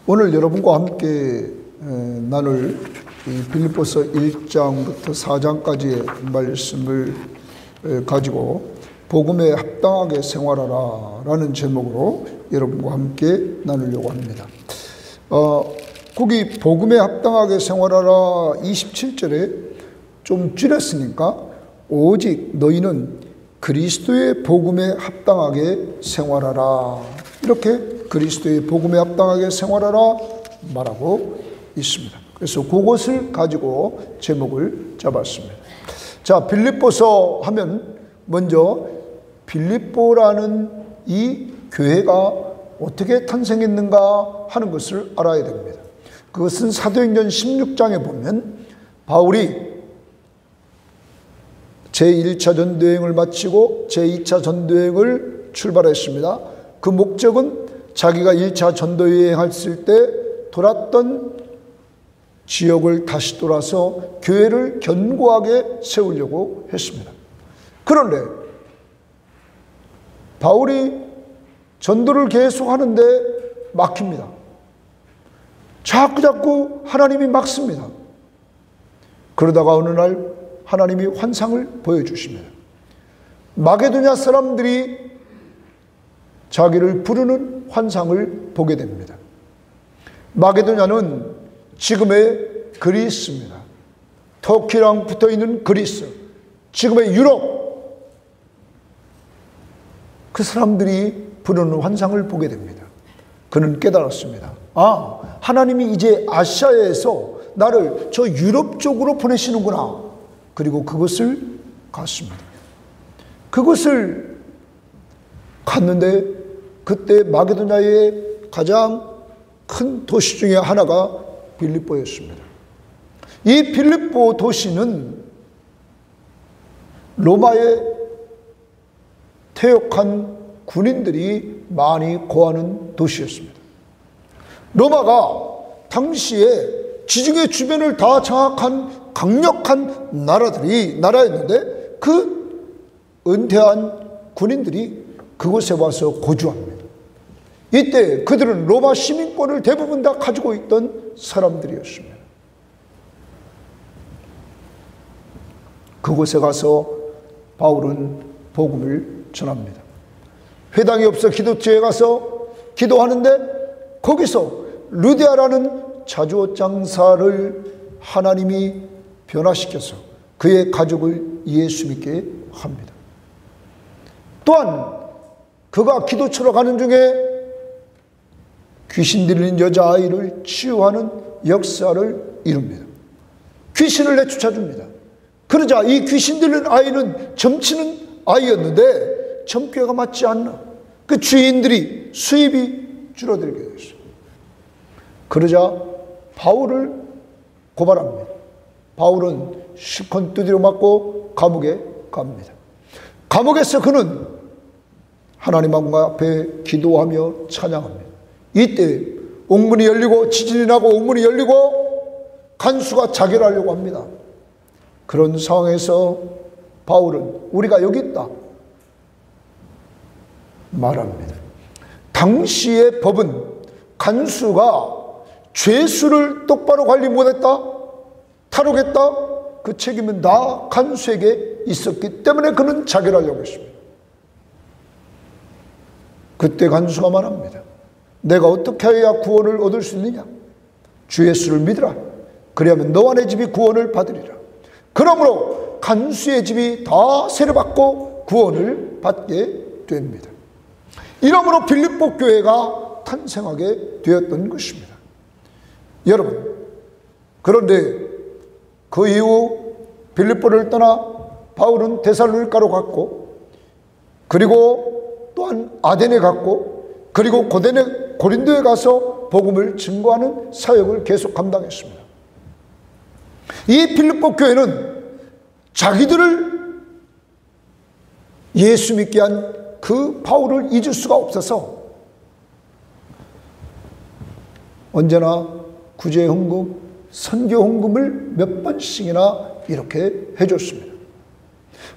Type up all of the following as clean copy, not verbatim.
오늘 여러분과 함께 나눌 빌립보서 1장부터 4장까지의 말씀을 가지고 복음에 합당하게 생활하라 라는 제목으로 여러분과 함께 나누려고 합니다. 거기 복음에 합당하게 생활하라 27절에 좀 줄였으니까 오직 너희는 그리스도의 복음에 합당하게 생활하라, 이렇게 그리스도의 복음에 합당하게 생활하라 말하고 있습니다. 그래서 그것을 가지고 제목을 잡았습니다. 자, 빌립보서 하면 먼저 빌립보라는 이 교회가 어떻게 탄생했는가 하는 것을 알아야 됩니다. 그것은 사도행전 16장에 보면 바울이 제1차 전도여행을 마치고 제2차 전도여행을 출발했습니다. 그 목적은 자기가 1차 전도여행했을 때 돌았던 지역을 다시 돌아서 교회를 견고하게 세우려고 했습니다. 그런데 바울이 전도를 계속하는데 막힙니다. 자꾸 하나님이 막습니다. 그러다가 어느 날 하나님이 환상을 보여주십니다. 마게도냐 사람들이 자기를 부르는 환상을 보게 됩니다. 마게도냐는 지금의 그리스입니다. 터키랑 붙어있는 그리스, 지금의 유럽. 그 사람들이 부르는 환상을 보게 됩니다. 그는 깨달았습니다. 하나님이 이제 아시아에서 나를 저 유럽 쪽으로 보내시는구나. 그리고 그것을 갔습니다. 그것을 갔는데 그때 마게도냐의 가장 큰 도시 중에 하나가 빌립보였습니다. 이 빌립보 도시는 로마의 퇴역한 군인들이 많이 거하는 도시였습니다. 로마가 당시에 지중해 주변을 다 장악한 강력한 나라였는데 그 은퇴한 군인들이 그곳에 와서 거주합니다. 이때 그들은 로마 시민권을 대부분 다 가지고 있던 사람들이었습니다. 그곳에 가서 바울은 복음을 전합니다. 회당이 없어 기도처에 가서 기도하는데 거기서 루디아라는 자주옷 장사를 하나님이 변화시켜서 그의 가족을 예수 믿게 합니다. 또한 그가 기도처로 가는 중에 귀신 들린 여자아이를 치유하는 역사를 이룹니다. 귀신을 내쫓아줍니다. 그러자 이 귀신 들린 아이는 점치는 아이였는데 점괘가 맞지 않나 그 주인들이 수입이 줄어들게 됐어요. 그러자 바울을 고발합니다. 바울은 실컷 두드려 맞고 감옥에 갑니다. 감옥에서 그는 하나님 앞에 기도하며 찬양합니다. 이때 옥문이 열리고 지진이 나고 옥문이 열리고 간수가 자결하려고 합니다. 그런 상황에서 바울은 우리가 여기 있다 말합니다. 당시의 법은 간수가 죄수를 똑바로 관리 못했다, 탈옥했다, 그 책임은 다 간수에게 있었기 때문에 그는 자결하려고 했습니다. 그때 간수가 말합니다. 내가 어떻게 해야 구원을 얻을 수 있느냐? 주 예수를 믿으라. 그리하면 너와 내 집이 구원을 받으리라. 그러므로 간수의 집이 다 세례받고 구원을 받게 됩니다. 이러므로 빌립보 교회가 탄생하게 되었던 것입니다. 여러분, 그런데 그 이후 빌립보를 떠나 바울은 데살로니가로 갔고, 그리고 또한 아덴에 갔고, 그리고 고린도에 가서 복음을 증거하는 사역을 계속 감당했습니다. 이 빌립보 교회는 자기들을 예수 믿게 한 그 바울을 잊을 수가 없어서 언제나 구제 헌금, 선교 헌금을 몇 번씩이나 이렇게 해줬습니다.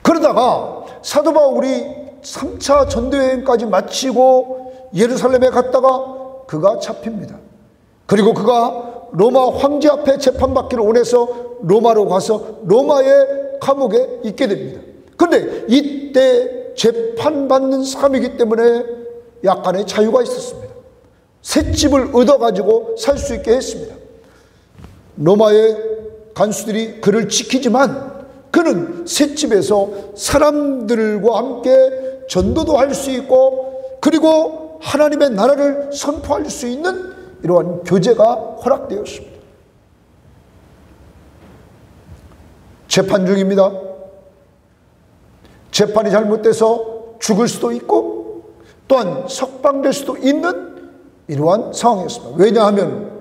그러다가 사도 바울이 3차 전도여행까지 마치고 예루살렘에 갔다가 그가 잡힙니다. 그리고 그가 로마 황제 앞에 재판받기를 원해서 로마로 가서 로마의 감옥에 있게 됩니다. 그런데 이때 재판받는 사람이기 때문에 약간의 자유가 있었습니다. 셋집을 얻어가지고 살 수 있게 했습니다. 로마의 간수들이 그를 지키지만 그는 셋집에서 사람들과 함께 전도도 할 수 있고, 그리고 하나님의 나라를 선포할 수 있는 이러한 교제가 허락되었습니다. 재판 중입니다. 재판이 잘못돼서 죽을 수도 있고 또한 석방될 수도 있는 이러한 상황이었습니다. 왜냐하면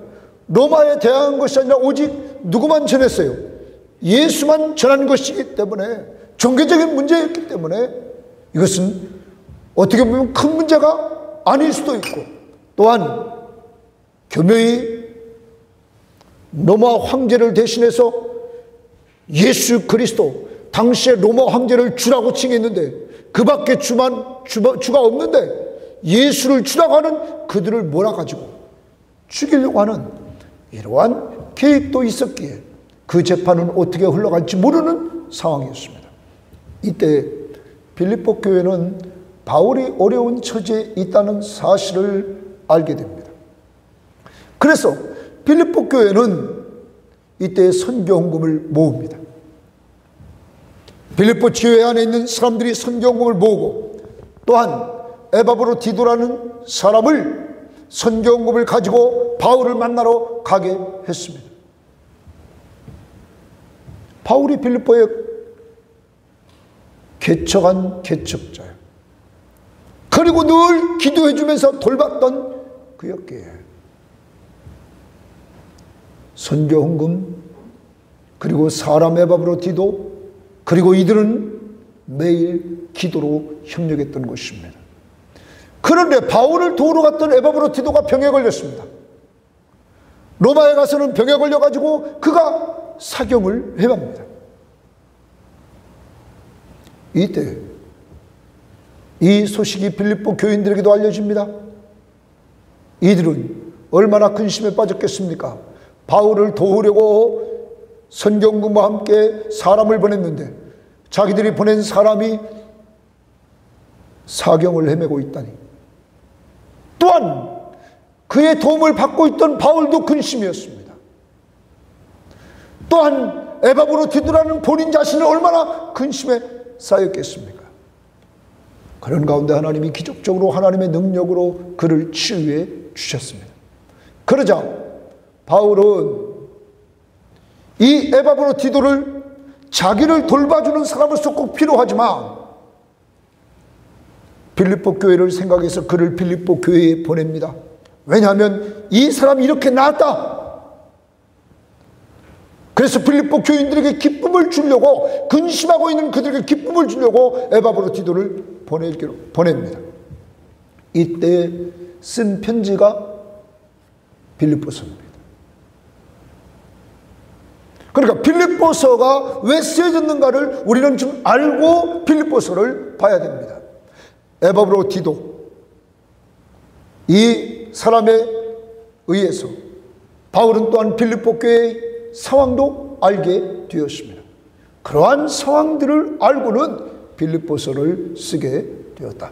로마에 대항한 것이 아니라 오직 누구만 전했어요? 예수만 전한 것이기 때문에, 종교적인 문제였기 때문에 이것은 어떻게 보면 큰 문제가 아닐 수도 있고, 또한 교묘히 로마 황제를 대신해서 예수 그리스도, 당시에 로마 황제를 주라고 칭했는데 그 밖에 주가 없는데 예수를 주라고 하는 그들을 몰아가지고 죽이려고 하는 이러한 계획도 있었기에 그 재판은 어떻게 흘러갈지 모르는 상황이었습니다. 이때 빌립보 교회는 바울이 어려운 처지에 있다는 사실을 알게 됩니다. 그래서 빌립보 교회는 이때 선교헌금을 모읍니다. 빌립보 교회 안에 있는 사람들이 선교헌금을 모으고, 또한 에바브로디도라는 사람을 선교헌금을 가지고 바울을 만나러 가게 했습니다. 바울이 빌립보에 개척한 개척자예요. 그리고 늘 기도해 주면서 돌봤던 그였기에 선교헌금, 그리고 사람 에바브로디도, 그리고 이들은 매일 기도로 협력했던 것입니다. 그런데 바울을 도우러 갔던 에바브로디도가 병에 걸렸습니다. 로마에 가서는 병에 걸려가지고 그가 사경을 해봅니다. 이때 이 소식이 빌립보 교인들에게도 알려집니다. 이들은 얼마나 근심에 빠졌겠습니까? 바울을 도우려고 선교헌금과 함께 사람을 보냈는데 자기들이 보낸 사람이 사경을 헤매고 있다니. 또한 그의 도움을 받고 있던 바울도 근심이었습니다. 또한 에바브로디도라는 본인 자신은 얼마나 근심에 쌓였겠습니까? 그런 가운데 하나님이 기적적으로 하나님의 능력으로 그를 치유해 주셨습니다. 그러자 바울은 이 에바브로디도를 자기를 돌봐주는 사람으로서 꼭 필요하지만 빌립보 교회를 생각해서 그를 빌립보 교회에 보냅니다. 왜냐하면 이 사람이 이렇게 나았다. 그래서 빌립보 교인들에게 기쁨을 주려고, 근심하고 있는 그들에게 기쁨을 주려고 에바브로디도를 보냅니다. 이때 쓴 편지가 빌립보서입니다. 그러니까 빌립보서가 왜 쓰여졌는가를 우리는 좀 알고 빌립보서를 봐야 됩니다. 에바브로디도, 이 사람에 의해서 바울은 또한 빌립보 교회의 상황도 알게 되었습니다. 그러한 상황들을 알고는 빌립보서를 쓰게 되었다.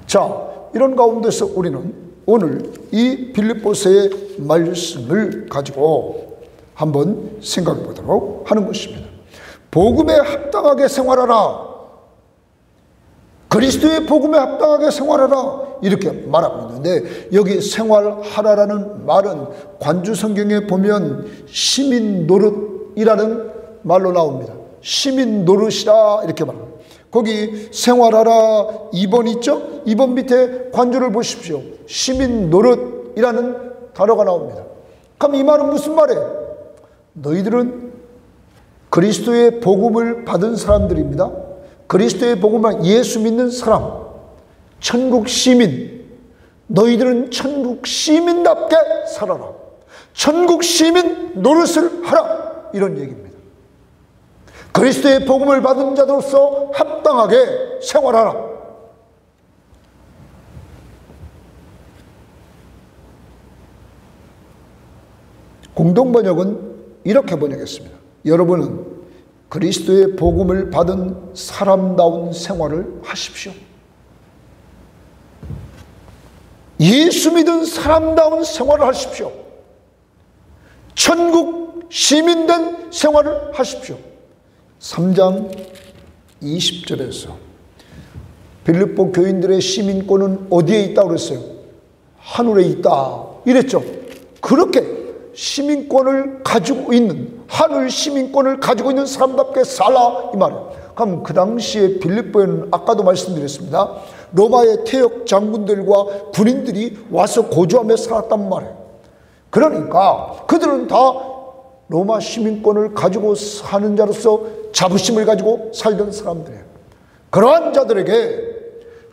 자, 이런 가운데서 우리는 오늘 이 빌립보서의 말씀을 가지고 한번 생각해 보도록 하는 것입니다. 복음에 합당하게 생활하라, 그리스도의 복음에 합당하게 생활하라, 이렇게 말하고 있는데, 여기 생활하라라는 말은 관주 성경에 보면 시민 노릇이라는 말로 나옵니다. 시민 노릇이라 이렇게 말합니다. 거기 생활하라 2번 있죠? 2번 밑에 관주를 보십시오. 시민 노릇이라는 단어가 나옵니다. 그럼 이 말은 무슨 말이에요? 너희들은 그리스도의 복음을 받은 사람들입니다. 그리스도의 복음을 예수 믿는 사람, 천국 시민, 너희들은 천국 시민답게 살아라. 천국 시민 노릇을 하라, 이런 얘기입니다. 그리스도의 복음을 받은 자로서 합당하게 생활하라. 공동번역은 이렇게 번역했습니다. 여러분은 그리스도의 복음을 받은 사람다운 생활을 하십시오. 예수 믿은 사람다운 생활을 하십시오. 천국 시민된 생활을 하십시오. 3장 20절에서 빌립보 교인들의 시민권은 어디에 있다고 그랬어요? 하늘에 있다 이랬죠. 그렇게 시민권을 가지고 있는, 하늘 시민권을 가지고 있는 사람답게 살아 이 말이에요. 그럼 그 당시에 빌립보에는 아까도 말씀드렸습니다. 로마의 태역 장군들과 군인들이 와서 거주하며 살았단 말이에요. 그러니까 그들은 다 로마 시민권을 가지고 사는 자로서 자부심을 가지고 살던 사람들이에요. 그러한 자들에게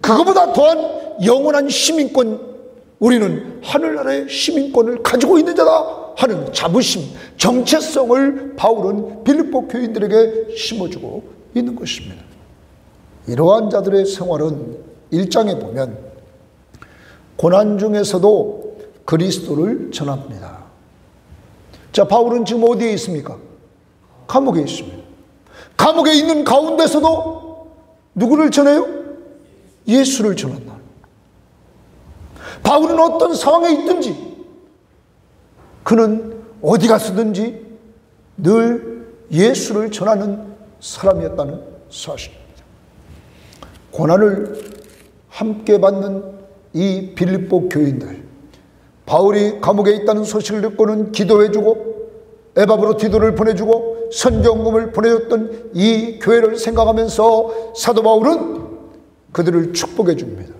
그거보다 더한 영원한 시민권, 우리는 하늘나라의 시민권을 가지고 있는 자다 하는 자부심, 정체성을 바울은 빌립보 교인들에게 심어주고 있는 것입니다. 이러한 자들의 생활은 1장에 보면 고난 중에서도 그리스도를 전합니다. 자, 바울은 지금 어디에 있습니까? 감옥에 있습니다. 감옥에 있는 가운데서도 누구를 전해요? 예수를 전한다. 바울은 어떤 상황에 있든지, 그는 어디 갔든지 늘 예수를 전하는 사람이었다는 사실입니다. 고난을 함께 받는 이 빌립보 교인들, 바울이 감옥에 있다는 소식을 듣고는 기도해주고 에바브로티도를 보내주고 선경금을 보내줬던 이 교회를 생각하면서 사도 바울은 그들을 축복해 줍니다.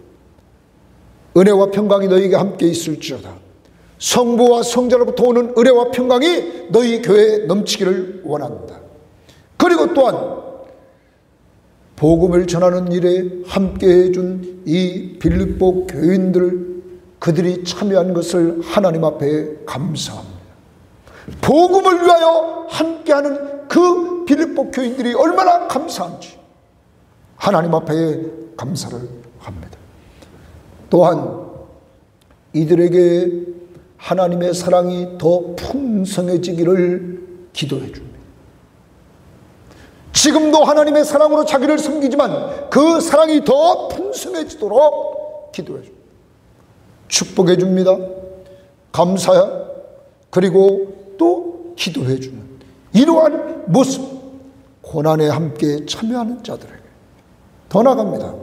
은혜와 평강이 너희에게 함께 있을지어다. 성부와 성자로부터 오는 은혜와 평강이 너희 교회에 넘치기를 원한다. 그리고 또한 복음을 전하는 일에 함께해 준 이 빌립보 교인들, 그들이 참여한 것을 하나님 앞에 감사합니다. 복음을 위하여 함께하는 그 빌립보 교인들이 얼마나 감사한지 하나님 앞에 감사를 합니다. 또한 이들에게 하나님의 사랑이 더 풍성해지기를 기도해 줍니다. 지금도 하나님의 사랑으로 자기를 섬기지만 그 사랑이 더 풍성해지도록 기도해 줍니다. 축복해 줍니다. 감사야. 그리고 또 기도해 주는 이러한 모습, 고난에 함께 참여하는 자들에게 더 나아갑니다.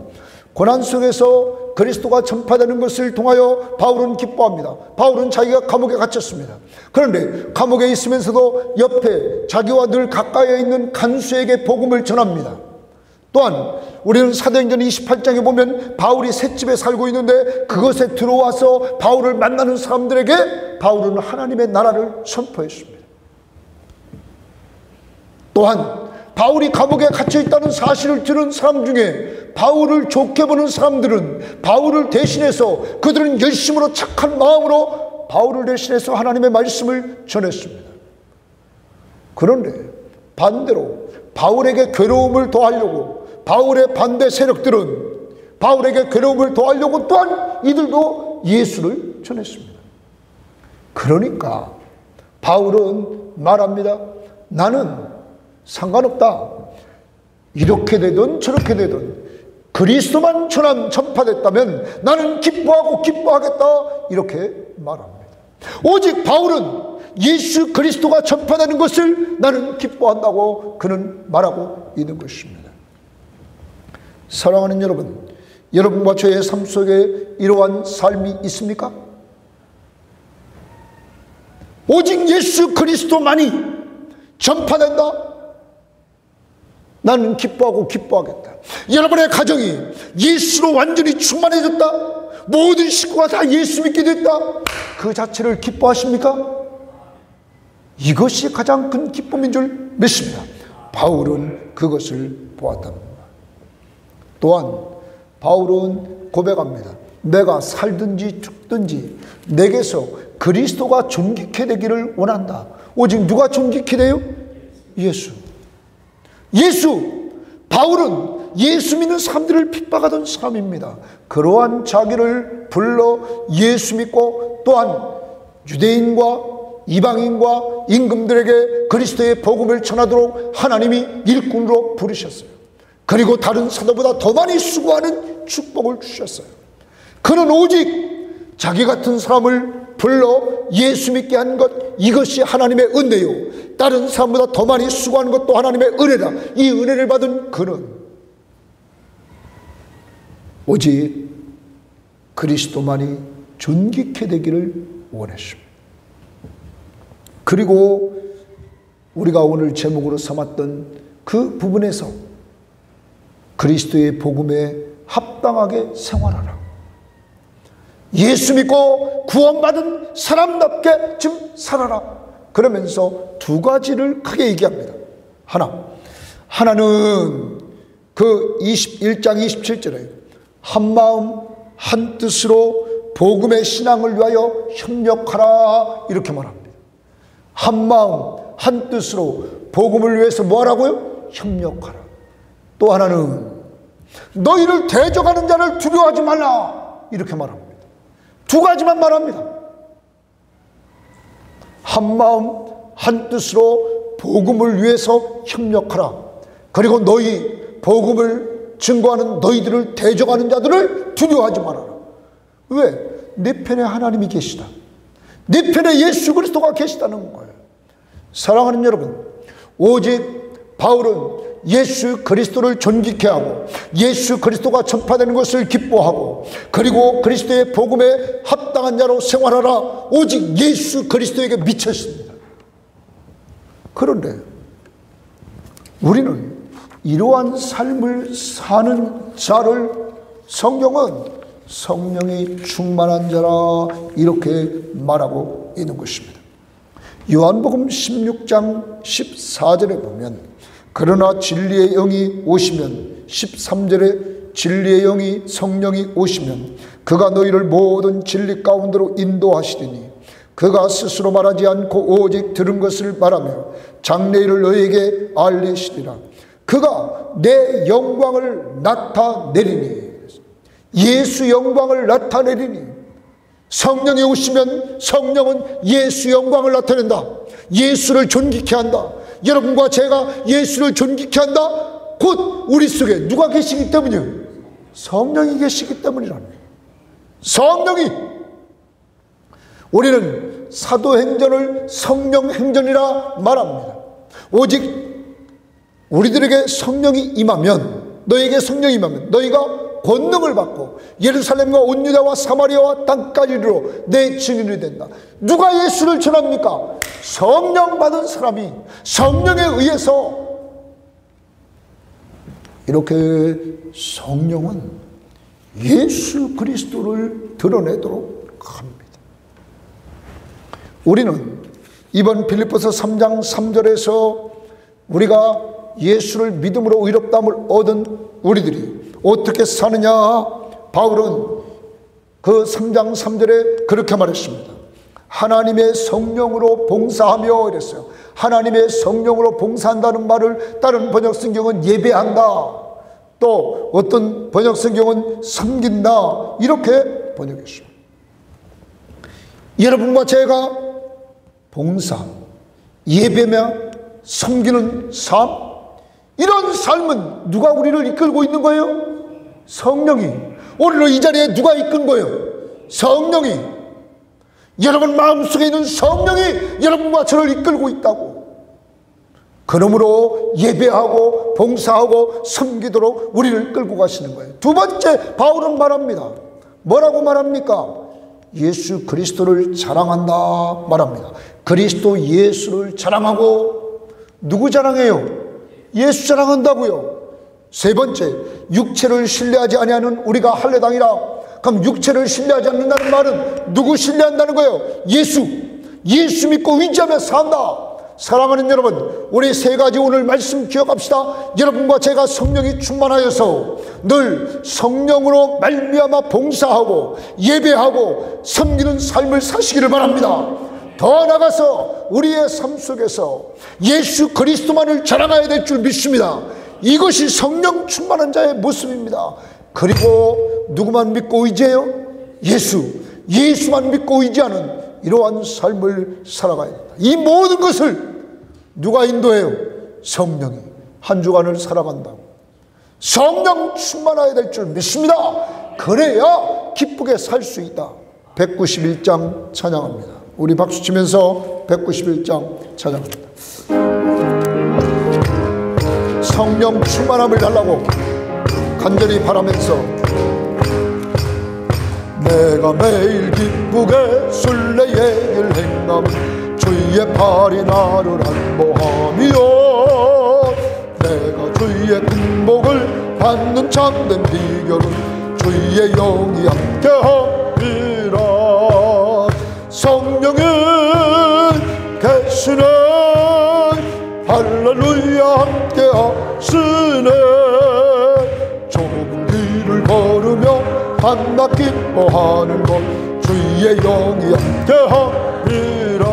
고난 속에서 그리스도가 전파되는 것을 통하여 바울은 기뻐합니다. 바울은 자기가 감옥에 갇혔습니다. 그런데 감옥에 있으면서도 옆에 자기와 늘 가까이에 있는 간수에게 복음을 전합니다. 또한 우리는 사도행전 28장에 보면 바울이 셋집에 살고 있는데 그것에 들어와서 바울을 만나는 사람들에게 바울은 하나님의 나라를 선포했습니다. 또한 바울이 감옥에 갇혀있다는 사실을 들은 사람 중에 바울을 좋게 보는 사람들은 바울을 대신해서 그들은 열심으로 착한 마음으로 바울을 대신해서 하나님의 말씀을 전했습니다. 그런데 반대로 바울에게 괴로움을 더하려고 바울의 반대 세력들은 바울에게 괴로움을 더하려고 또한 이들도 예수를 전했습니다. 그러니까 바울은 말합니다. 나는 상관없다. 이렇게 되든 저렇게 되든 그리스도만 전파됐다면 나는 기뻐하고 기뻐하겠다. 이렇게 말합니다. 오직 바울은 예수 그리스도가 전파되는 것을 나는 기뻐한다고 그는 말하고 있는 것입니다. 사랑하는 여러분, 여러분과 저의 삶 속에 이러한 삶이 있습니까? 오직 예수 그리스도만이 전파된다? 나는 기뻐하고 기뻐하겠다. 여러분의 가정이 예수로 완전히 충만해졌다, 모든 식구가 다 예수 믿게 됐다, 그 자체를 기뻐하십니까? 이것이 가장 큰 기쁨인 줄 믿습니다. 바울은 그것을 보았답니다. 또한 바울은 고백합니다. 내가 살든지 죽든지 내게서 그리스도가 존귀케 되기를 원한다. 오직 누가 존귀케 돼요? 예수. 바울은 예수 믿는 사람들을 핍박하던 사람입니다. 그러한 자기를 불러 예수 믿고 또한 유대인과 이방인과 임금들에게 그리스도의 복음을 전하도록 하나님이 일꾼으로 부르셨어요. 그리고 다른 사도보다 더 많이 수고하는 축복을 주셨어요. 그는 오직 자기 같은 사람을 불러 예수 믿게 한 것, 이것이 하나님의 은혜요, 다른 사람보다 더 많이 수고하는 것도 하나님의 은혜다. 이 은혜를 받은 그는 오직 그리스도만이 존귀케 되기를 원했습니다. 그리고 우리가 오늘 제목으로 삼았던 그 부분에서 그리스도의 복음에 합당하게 생활하라, 예수 믿고 구원받은 사람답게 좀 살아라, 그러면서 두 가지를 크게 얘기합니다. 하나는 그 21장 27절에 한마음 한뜻으로 복음의 신앙을 위하여 협력하라, 이렇게 말합니다. 한마음 한뜻으로 복음을 위해서 뭐하라고요? 협력하라. 또 하나는 너희를 대적하는 자를 두려워하지 말라, 이렇게 말합니다. 두 가지만 말합니다. 한마음 한뜻으로 복음을 위해서 협력하라. 그리고 너희 복음을 증거하는 너희들을 대적하는 자들을 두려워하지 말아라. 왜? 내 편에 하나님이 계시다, 내 편에 예수 그리스도가 계시다는 거예요. 사랑하는 여러분, 오직 바울은 예수 그리스도를 존귀케 하고 예수 그리스도가 전파되는 것을 기뻐하고 그리고 그리스도의 복음에 합당한 자로 생활하라, 오직 예수 그리스도에게 미쳤습니다. 그런데 우리는 이러한 삶을 사는 자를 성경은 성령이 충만한 자라, 이렇게 말하고 있는 것입니다. 요한복음 16장 14절에 보면 그러나 진리의 영이 오시면, 13절에 진리의 영이 성령이 오시면 그가 너희를 모든 진리 가운데로 인도하시리니 그가 스스로 말하지 않고 오직 들은 것을 말하며 장래일을 너희에게 알리시리라. 그가 내 영광을 나타내리니, 예수 영광을 나타내리니, 성령이 오시면 성령은 예수 영광을 나타낸다, 예수를 존귀케 한다. 여러분과 제가 예수를 존귀케 한다, 곧 우리 속에 누가 계시기 때문이요? 성령이 계시기 때문이랍니다. 성령이, 우리는 사도행전을 성령행전이라 말합니다. 오직 우리들에게 성령이 임하면, 너에게 성령이 임하면 너희가 권능을 받고 예루살렘과 온 유다와 사마리아와 땅까지 이르러 내 증인이 된다. 누가 예수를 전합니까? 성령 받은 사람이 성령에 의해서. 이렇게 성령은 예수 그리스도를 드러내도록 합니다. 우리는 이번 빌립보서 3장 3절에서 우리가 예수를 믿음으로 의롭다함을 얻은 우리들이 어떻게 사느냐, 바울은 그 3장 3절에 그렇게 말했습니다. 하나님의 성령으로 봉사하며 이랬어요. 하나님의 성령으로 봉사한다는 말을 다른 번역 성경은 예배한다, 또 어떤 번역 성경은 섬긴다, 이렇게 번역했습니다. 여러분과 제가 봉사, 예배며 섬기는 삶, 이런 삶은 누가 우리를 이끌고 있는 거예요? 성령이. 오늘 이 자리에 누가 이끈 거예요? 성령이. 여러분 마음속에 있는 성령이 여러분과 저를 이끌고 있다고. 그러므로 예배하고 봉사하고 섬기도록 우리를 끌고 가시는 거예요. 두 번째, 바울은 말합니다. 뭐라고 말합니까? 예수 그리스도를 자랑한다 말합니다. 그리스도 예수를 자랑하고. 누구 자랑해요? 예수 자랑한다고요. 세 번째, 육체를 신뢰하지 아니하는 우리가 할례당이라. 그럼 육체를 신뢰하지 않는다는 말은 누구 신뢰한다는 거예요? 예수 믿고 의지하며 산다. 사랑하는 여러분, 우리 세 가지 오늘 말씀 기억합시다. 여러분과 제가 성령이 충만하여서 늘 성령으로 말미암아 봉사하고 예배하고 섬기는 삶을 사시기를 바랍니다. 더 나아가서 우리의 삶 속에서 예수 그리스도만을 자랑해야 될 줄 믿습니다. 이것이 성령 충만한 자의 모습입니다. 그리고 누구만 믿고 의지해요? 예수만 믿고 의지하는 이러한 삶을 살아가야 된다. 이 모든 것을 누가 인도해요? 성령이. 한 주간을 살아간다고 성령 충만해야 될 줄 믿습니다. 그래야 기쁘게 살 수 있다. 191장 찬양합니다. 우리 박수 치면서 191장 찬양합니다. 성령 충만함을 달라고 간절히 바라면서 내가 매일 기쁘게 순례의 길 행함 주의 팔이 나를 안보함이요 내가 주의 군복을 받는 참된 비결은 주의 영이 함께함이라 성령은 계시네 할렐루야 함께하시네 좁은 길을 걸으며 밤낮 기뻐하는 것 주의 영이 함께함이라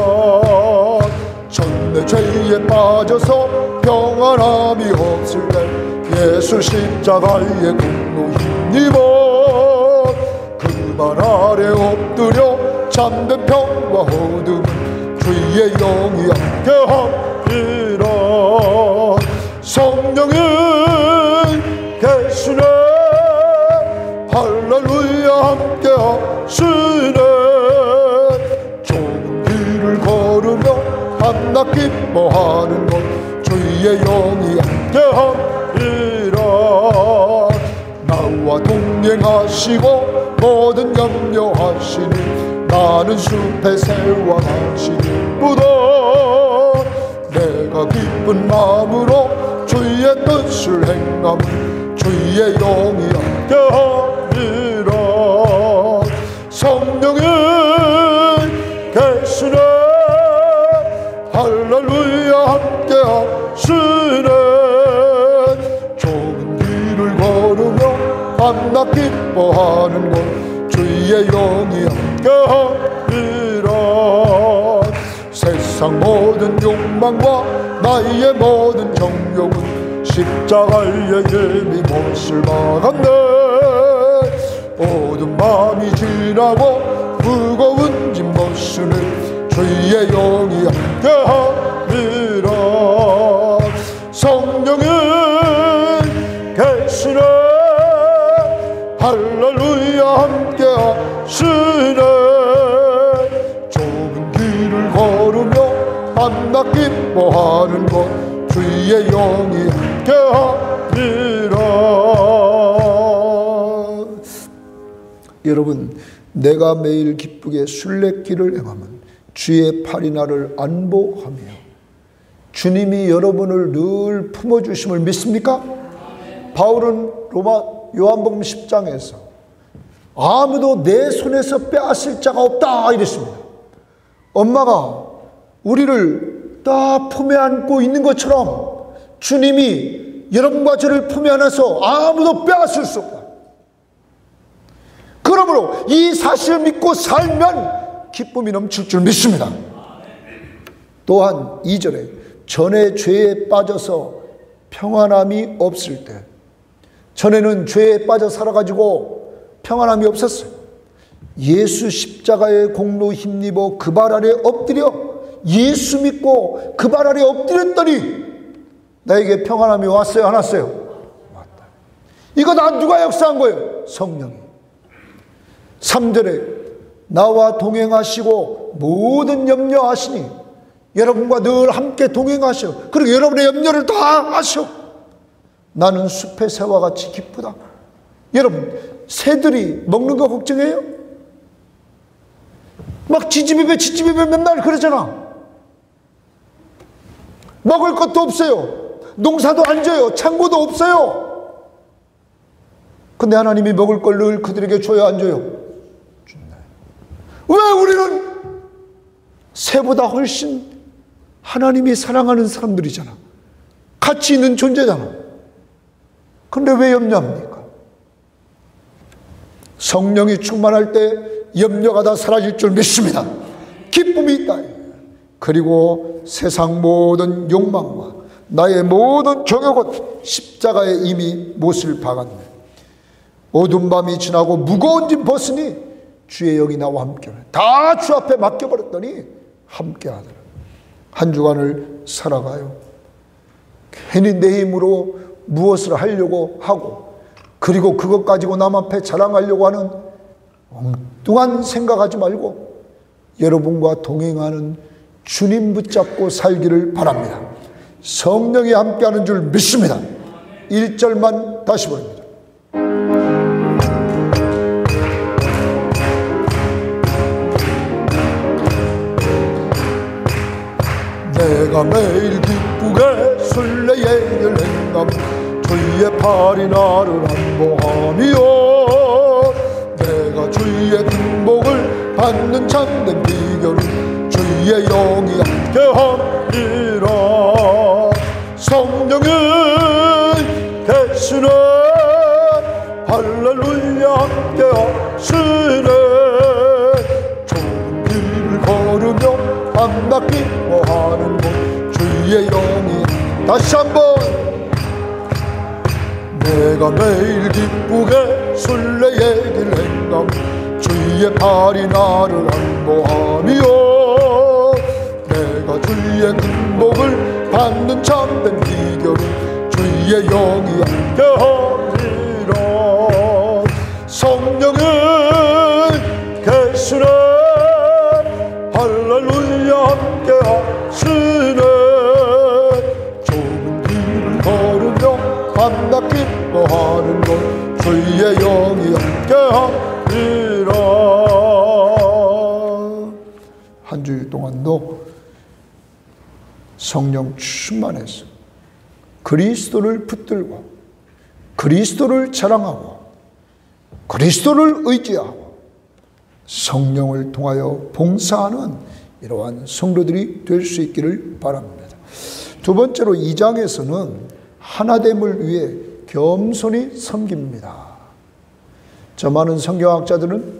전내 죄에 빠져서 평안함이 없을 때 예수 십자가의 공로 힘입어 그 발 아래 엎드려 잠든 평과 어둠은 주의 영이 함께함이라 성령은 계시네 할렐루야 함께하시네 좁은 길을 걸으며 밤낮 기뻐하는 것 주의 영이 함께함이라 나와 동행하시고 모든 염려하시니 나는 숲의 새와 같이 기쁘다 내가 기쁜 마음으로 주의 뜻을 행함은 주의 영이 함께함이라 성령은 계시네 할렐루야 함께하시네 좁은 길을 걸으며 밤낮 기뻐하는 것 주의 영이 함께함이라 세상 모든 욕망과 나의 모든 정욕은 십자가의 예미 못을 박았네 어두운 밤이 지나고 무거운 짐 벗으니 주의 영이 함께함이라 성령은 계시네 할렐루야 함께하시네 좁은 길을 걸으며 밤낮 기뻐하는 것 주의 영이 함께함이라 여러분 내가 매일 기쁘게 순례길을 행하면 주의 팔이 나를 안보하며 주님이 여러분을 늘 품어주심을 믿습니까? 바울은 요한복음 10장에서 아무도 내 손에서 빼앗을 자가 없다 이랬습니다. 엄마가 우리를 다 품에 안고 있는 것처럼 주님이 여러분과 저를 품에 안아서 아무도 빼앗을 수 없다. 그러므로 이 사실을 믿고 살면 기쁨이 넘칠 줄 믿습니다. 또한 2절에 전에 죄에 빠져서 평안함이 없을 때 전에는 죄에 빠져 살아가지고 평안함이 없었어요. 예수 십자가의 공로 힘입어 그 발 아래 엎드려 예수 믿고 그 발 아래 엎드렸더니 나에게 평안함이 왔어요? 안 왔어요? 왔다. 이거 다 누가 역사한 거예요? 성령이. 3절에 나와 동행하시고 모든 염려하시니 여러분과 늘 함께 동행하셔. 그리고 여러분의 염려를 다 아셔. 나는 숲의 새와 같이 기쁘다. 여러분 새들이 먹는 거 걱정해요? 막 지지배배 맨날 그러잖아. 먹을 것도 없어요. 농사도 안 져요. 창고도 없어요. 근데 하나님이 먹을 걸 늘 그들에게 줘요, 안 줘요? 왜 우리는 새보다 훨씬 하나님이 사랑하는 사람들이잖아. 가치 있는 존재잖아. 근데 왜 염려합니까? 성령이 충만할 때 염려가 다 사라질 줄 믿습니다. 기쁨이 있다. 그리고 세상 모든 욕망과 나의 모든 정욕은 십자가에 이미 못을 박았네. 어두운 밤이 지나고 무거운 짐 벗으니 주의 영이 나와 함께하라. 다 주 앞에 맡겨버렸더니 함께하더라. 한 주간을 살아가요. 괜히 내 힘으로 무엇을 하려고 하고, 그리고 그것 가지고 남 앞에 자랑하려고 하는 엉뚱한 생각하지 말고 여러분과 동행하는 주님 붙잡고 살기를 바랍니다. 성령이 함께하는 줄 믿습니다. 1절만 다시 보입니다. 내가 매일 기쁘게 순례의 여행감 주의 팔이 나를 안보하며 내가 주의 군복을 받는 참된 비결은 주의 영이 함께하리라. 성령은 계시네 할렐루야 함께하시네. 좁은 길을 걸으며 밤낮 기뻐하는 곳 주의 영이 다시 한번 내가 매일 기쁘게 순례의 길 행감 주의 팔이 나를 안보하며 내가 주의 군복을 받는 참된 비결은 주의 영이 함께하리라. 성령은 계시네 할렐루야 함께하시네. 좁은 길을 걸으며 밤낮 기뻐하는 것 주의 영이 함께하리라. 한 주일 동안도 성령 충만해서 그리스도를 붙들고 그리스도를 자랑하고 그리스도를 의지하고 성령을 통하여 봉사하는 이러한 성도들이 될 수 있기를 바랍니다. 두 번째로 2장에서는 하나됨을 위해 겸손히 섬깁니다. 저 많은 성경학자들은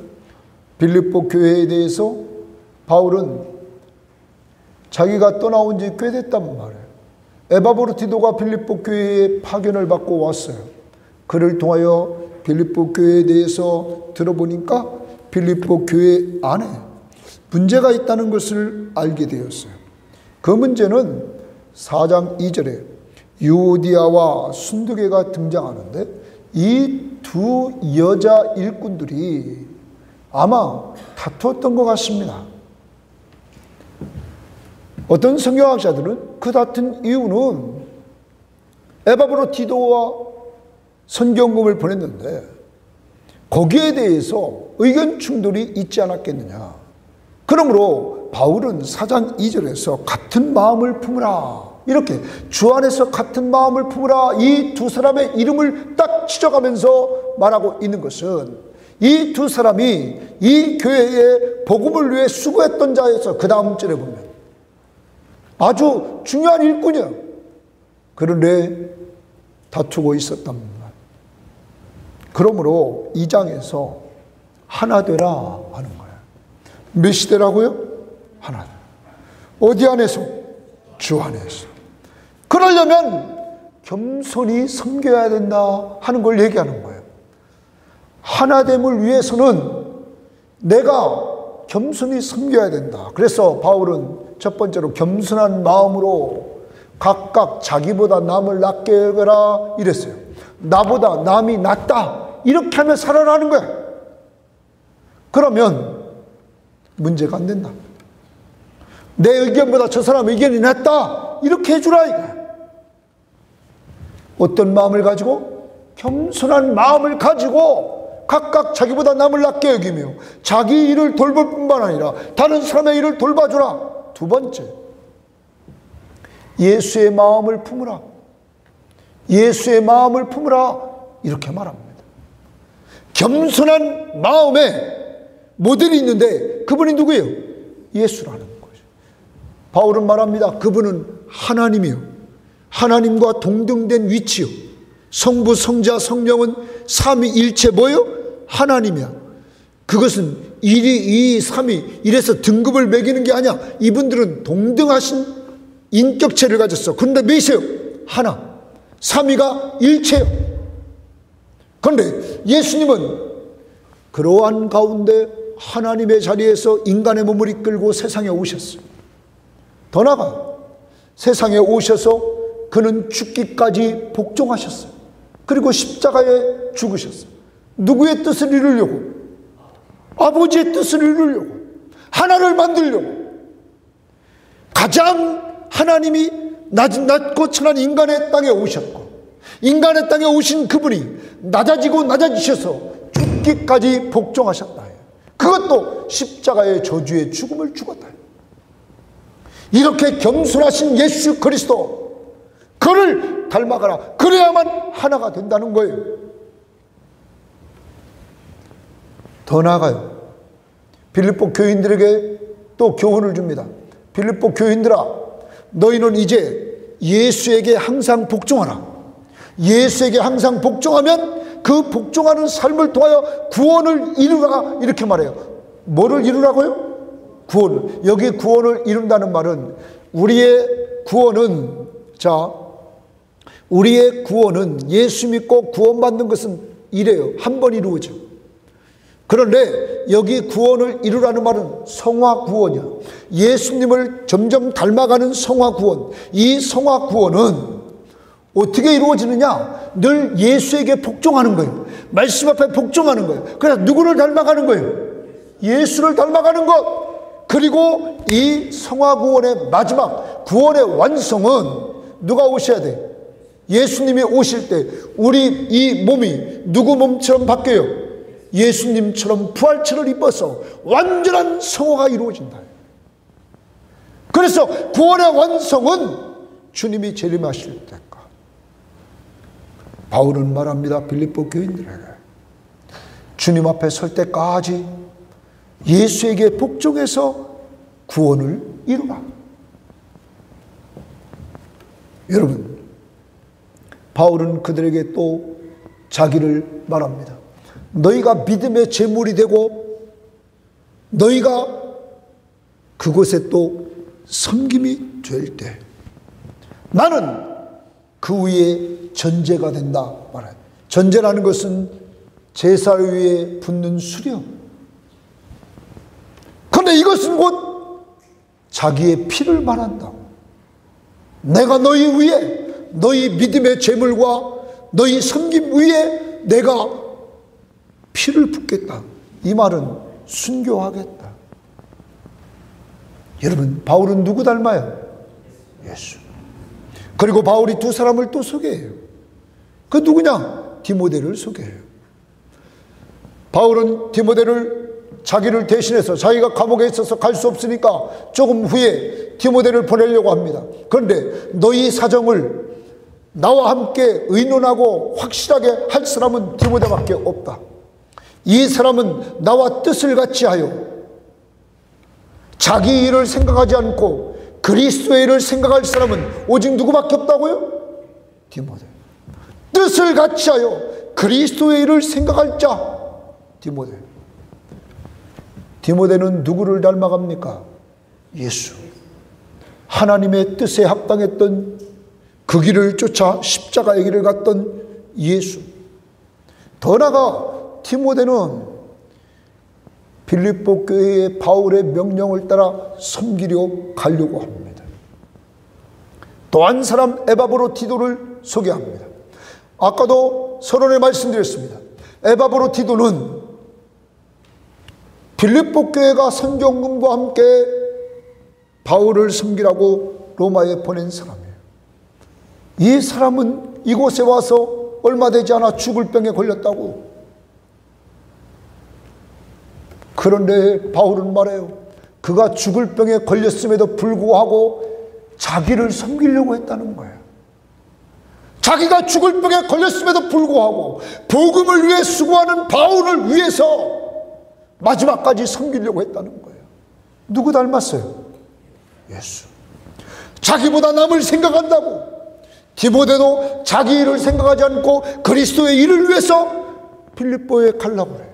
빌립보 교회에 대해서 바울은 자기가 떠나온 지 꽤 됐단 말이에요. 에바브로티도가 빌립보 교회에 파견을 받고 왔어요. 그를 통하여 빌립보 교회에 대해서 들어보니까 빌립보 교회 안에 문제가 있다는 것을 알게 되었어요. 그 문제는 4장 2절에 유오디아와 순두개가 등장하는데 이 두 여자 일꾼들이 아마 다투었던 것 같습니다. 어떤 성경학자들은 그 다툰 이유는 에바브로티도와 선경금을 보냈는데 거기에 대해서 의견 충돌이 있지 않았겠느냐. 그러므로 바울은 4장 2절에서 같은 마음을 품으라, 이렇게 주 안에서 같은 마음을 품으라, 이 두 사람의 이름을 딱 지적하면서 말하고 있는 것은 이 두 사람이 이 교회의 복음을 위해 수고했던 자에서 그 다음 절에 보면 아주 중요한 일꾼이야. 그런데 다투고 있었단 말이야. 그러므로 2장에서 하나 되라 하는 거야. 몇 시대라고요? 하나 되라. 어디 안에서? 주 안에서. 그러려면 겸손히 섬겨야 된다 하는 걸 얘기하는 거예요. 하나됨을 위해서는 내가 겸손히 섬겨야 된다. 그래서 바울은 첫 번째로 겸손한 마음으로 각각 자기보다 남을 낮게 여겨라 이랬어요. 나보다 남이 낫다 이렇게 하면 살아라는 거야. 그러면 문제가 안 된다. 내 의견보다 저 사람 의견이 낫다 이렇게 해주라 이거야. 어떤 마음을 가지고? 겸손한 마음을 가지고 각각 자기보다 남을 낮게 여기며 자기 일을 돌볼 뿐만 아니라 다른 사람의 일을 돌봐주라. 두 번째, 예수의 마음을 품으라. 예수의 마음을 품으라 이렇게 말합니다. 겸손한 마음에 모델이 있는데 그분이 누구예요? 예수라는 거죠. 바울은 말합니다. 그분은 하나님이요, 하나님과 동등된 위치요, 성부, 성자, 성령은 삼위일체 뭐요? 하나님이야. 그것은 이 삼위 이래서 등급을 매기는 게 아니야. 이분들은 동등하신 인격체를 가졌어. 그런데 몇이세요? 하나. 삼위가 일체요. 그런데 예수님은 그러한 가운데 하나님의 자리에서 인간의 몸을 이끌고 세상에 오셨어요. 더 나아가 세상에 오셔서 그는 죽기까지 복종하셨어요. 그리고 십자가에 죽으셨어요. 누구의 뜻을 이루려고? 아버지의 뜻을 이루려고, 하나를 만들려고. 가장 하나님이 낮고 천한 인간의 땅에 오셨고, 인간의 땅에 오신 그분이 낮아지고 낮아지셔서 죽기까지 복종하셨다. 그것도 십자가의 저주의 죽음을 죽었다. 이렇게 겸손하신 예수 그리스도, 그를 닮아가라. 그래야만 하나가 된다는 거예요. 더 나아가요. 빌립보 교인들에게 또 교훈을 줍니다. 빌립보 교인들아, 너희는 이제 예수에게 항상 복종하라. 예수에게 항상 복종하면 그 복종하는 삶을 통하여 구원을 이루라. 이렇게 말해요. 뭐를 이루라고요? 구원을. 여기 구원을 이룬다는 말은 우리의 구원은, 우리의 구원은 예수 믿고 구원받는 것은 이래요. 한 번 이루어져. 그런데 여기 구원을 이루라는 말은 성화 구원이야. 예수님을 점점 닮아가는 성화 구원. 이 성화 구원은 어떻게 이루어지느냐? 늘 예수에게 복종하는 거예요. 말씀 앞에 복종하는 거예요. 그래서 누구를 닮아가는 거예요? 예수를 닮아가는 것. 그리고 이 성화 구원의 마지막 구원의 완성은 누가 오셔야 돼? 예수님이 오실 때 우리 이 몸이 누구 몸처럼 바뀌어요? 예수님처럼 부활체를 입어서 완전한 성화가 이루어진다. 그래서 구원의 완성은 주님이 재림하실 때까. 바울은 말합니다. 빌립보 교인들에게 주님 앞에 설 때까지 예수에게 복종해서 구원을 이루라. 여러분, 바울은 그들에게 또 자기를 말합니다. 너희가 믿음의 제물이 되고 너희가 그곳에 또 섬김이 될 때 나는 그 위에 전제가 된다 말해요. 전제라는 것은 제사 위에 붓는 수령. 그런데 이것은 곧 자기의 피를 말한다고. 내가 너희 위에, 너희 믿음의 제물과 너희 섬김 위에 내가 피를 붓겠다. 이 말은 순교하겠다. 여러분, 바울은 누구 닮아요? 예수. 그리고 바울이 두 사람을 또 소개해요. 그 누구냐? 디모데를 소개해요. 바울은 디모데를 자기를 대신해서, 자기가 감옥에 있어서 갈 수 없으니까 조금 후에 디모데를 보내려고 합니다. 그런데 너희 사정을 나와 함께 의논하고 확실하게 할 사람은 디모데밖에 없다. 이 사람은 나와 뜻을 같이 하여 자기 일을 생각하지 않고 그리스도의 일을 생각할 사람은 오직 누구밖에 없다고요? 디모데. 뜻을 같이 하여 그리스도의 일을 생각할 자, 디모데. 디모데는 누구를 닮아갑니까? 예수. 하나님의 뜻에 합당했던 그 길을 쫓아 십자가의 길을 갔던 예수. 더 나아가 디모데는 빌립보 교회의 바울의 명령을 따라 섬기려 가려고 합니다. 또 한 사람 에바브로디도를 소개합니다. 아까도 서론에 말씀드렸습니다. 에바브로디도는 빌립보 교회가 선경금과 함께 바울을 섬기라고 로마에 보낸 사람이에요. 이 사람은 이곳에 와서 얼마 되지 않아 죽을 병에 걸렸다고. 그런데 바울은 말해요. 그가 죽을 병에 걸렸음에도 불구하고 자기를 섬기려고 했다는 거예요. 자기가 죽을 병에 걸렸음에도 불구하고 복음을 위해 수고하는 바울을 위해서 마지막까지 섬기려고 했다는 거예요. 누구 닮았어요? 예수. 자기보다 남을 생각한다고. 디모데도 자기 일을 생각하지 않고 그리스도의 일을 위해서 빌립보에 가려고 그래요.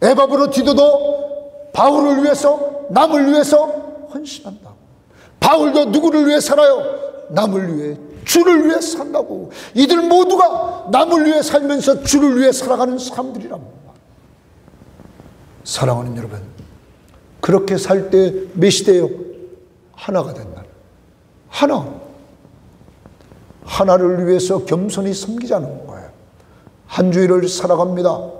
에바브로디도도 바울을 위해서, 남을 위해서 헌신한다고. 바울도 누구를 위해 살아요? 남을 위해, 주를 위해 산다고. 이들 모두가 남을 위해 살면서 주를 위해 살아가는 사람들이랍니다. 사랑하는 여러분, 그렇게 살 때 몇이 돼요? 하나가 된다. 하나를 위해서 겸손히 섬기자는 거예요. 한 주일을 살아갑니다.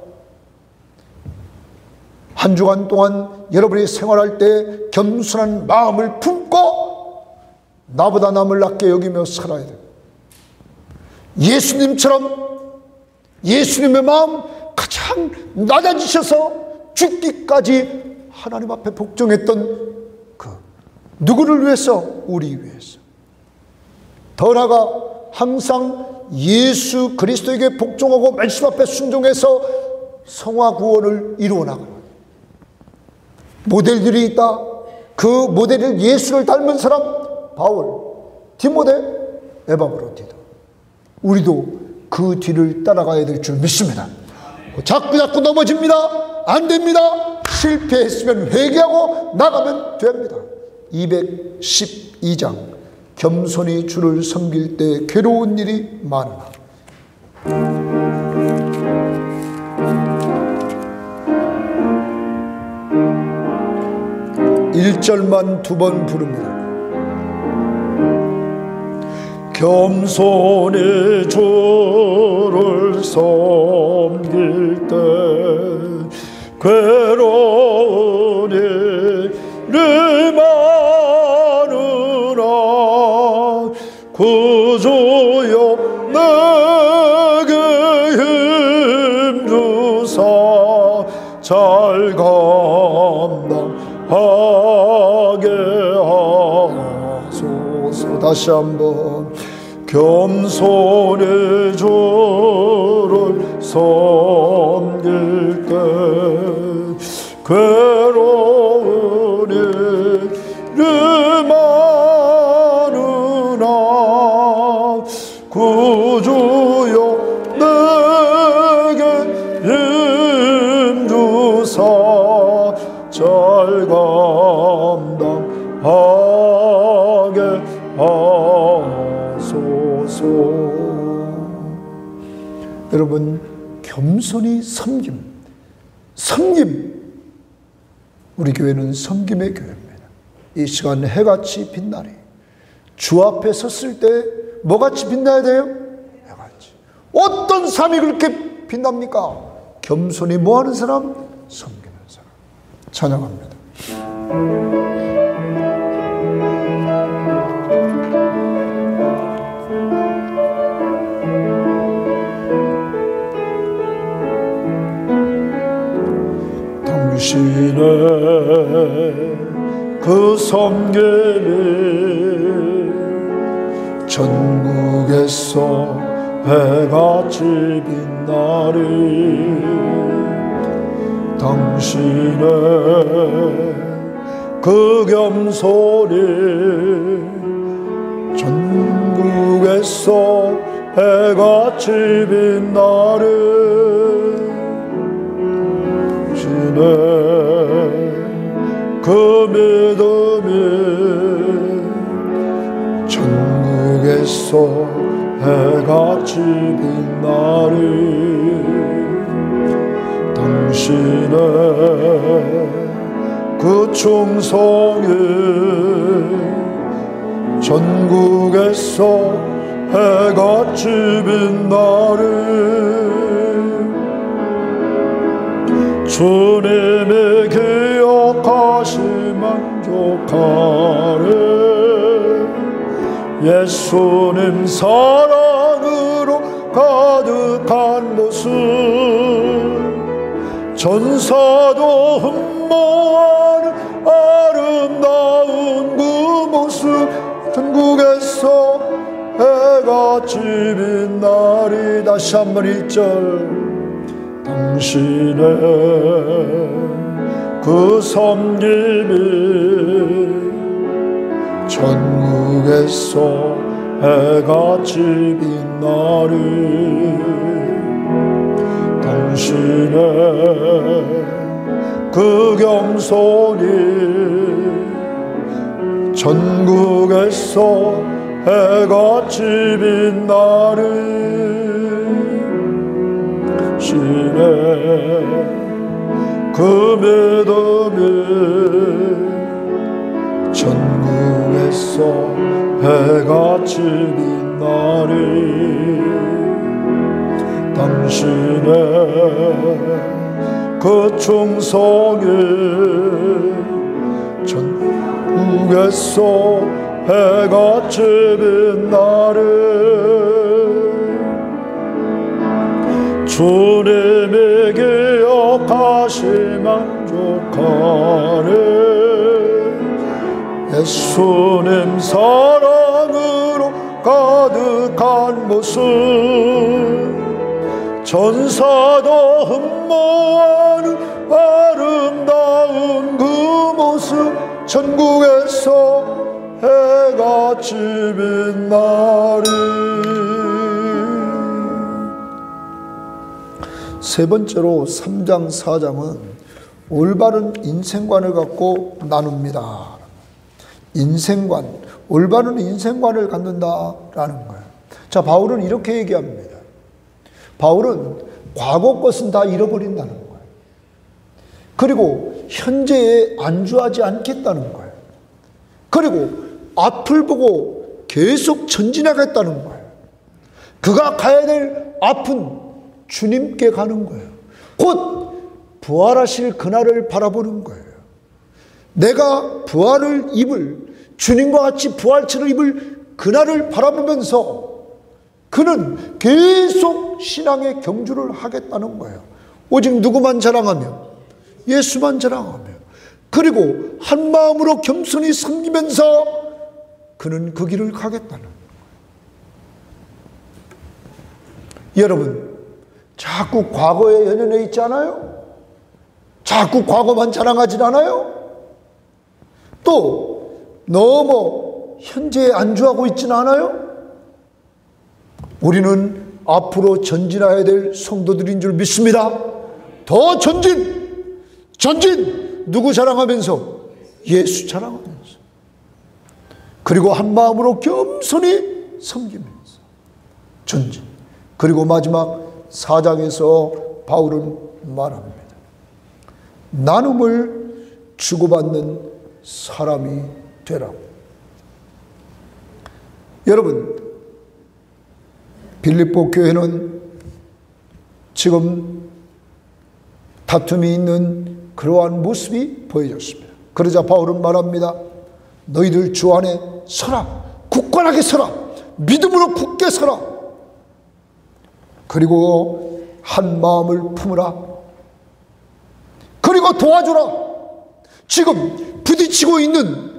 한 주간 동안 여러분이 생활할 때 겸손한 마음을 품고 나보다 남을 낮게 여기며 살아야 돼요. 예수님처럼 예수님의 마음 가장 낮아지셔서 죽기까지 하나님 앞에 복종했던 그 누구를 위해서? 우리 위해서. 더 나아가 항상 예수 그리스도에게 복종하고 말씀 앞에 순종해서 성화 구원을 이루어 나가는 모델들이 있다. 그 모델을 예수를 닮은 사람 바울, 디모데, 에바브로디도. 우리도 그 뒤를 따라가야 될 줄 믿습니다. 자꾸 넘어집니다. 안 됩니다. 실패했으면 회개하고 나가면 됩니다. 212장 겸손히 주를 섬길 때 괴로운 일이 많으나 1절만 2번 부릅니다. 겸손히 주를 섬길 때 괴로운 일이 많으나 구주여 내게 힘주사 잘 감당하게 하소서. 다시 한번 겸손히 주를 섬길 때 괴로운 일이 많으나 구주여 내게 힘주사 잘 감당하게 하소서. 여러분, 겸손히 섬김. 우리 교회는 섬김의 교회입니다. 이 시간 해같이 빛나리. 주 앞에 섰을 때 뭐같이 빛나야 돼요? 해같이. 어떤 삶이 그렇게 빛납니까? 겸손히 뭐하는 사람? 섬기는 사람. 찬양합니다. 당신의 그 섬김이 전국에서 해같이 빛나리. 당신의 그 겸손이 전국에서 해같이 빛나리. 그 믿음이 전국에서 해같이 빛나리. 당신의 그 충성이 전국에서 해같이 빛나리. 주님이 기억하시 만족하리. 예수님 사랑으로 가득한 모습 전사도 흠모하는 아름다운 그 모습 전국에서 해같이 빛나리. 다시 한번 1절 당신의 그 섬김이 전국에서 해같이 빛나리. 당신의 그 겸손이 전국에서 해같이 빛나리. 당신의 그 믿음이 천국에서 해같이 빛나리. 당신의 그 충성이 천국에서 해같이 빛나리. 주님이 기억하시 만족하리. 예수님 사랑으로 가득한 모습, 천사도 흠모하는 아름다운 그 모습, 천국에서 해같이 빛나리. 세 번째로 3장 4장은 올바른 인생관을 갖고 나눕니다. 인생관, 올바른 인생관을 갖는다라는 거예요. 자, 바울은 이렇게 얘기합니다. 바울은 과거 것은 다 잃어버린다는 거예요. 그리고 현재에 안주하지 않겠다는 거예요. 그리고 앞을 보고 계속 전진하겠다는 거예요. 그가 가야 될 앞은 주님께 가는 거예요. 곧 부활하실 그날을 바라보는 거예요. 내가 부활을 입을, 주님과 같이 부활체를 입을 그날을 바라보면서 그는 계속 신앙의 경주를 하겠다는 거예요. 오직 누구만 자랑하며? 예수만 자랑하며. 그리고 한 마음으로 겸손히 섬기면서 그는 그 길을 가겠다는 거예요. 여러분, 자꾸 과거에 연연해 있지 않아요? 자꾸 과거만 자랑하지 않아요? 또 너무 현재에 안주하고 있지는 않아요? 우리는 앞으로 전진해야 될 성도들인 줄 믿습니다. 더 전진! 전진! 누구 자랑하면서? 예수 자랑하면서. 그리고 한 마음으로 겸손히 섬기면서 전진. 그리고 마지막 4장에서 바울은 말합니다. 나눔을 주고받는 사람이 되라고. 여러분, 빌립보 교회는 지금 다툼이 있는 그러한 모습이 보여졌습니다. 그러자 바울은 말합니다. 너희들 주 안에 서라. 굳건하게 서라. 믿음으로 굳게 서라. 그리고 한 마음을 품으라. 그리고 도와주라. 지금 부딪히고 있는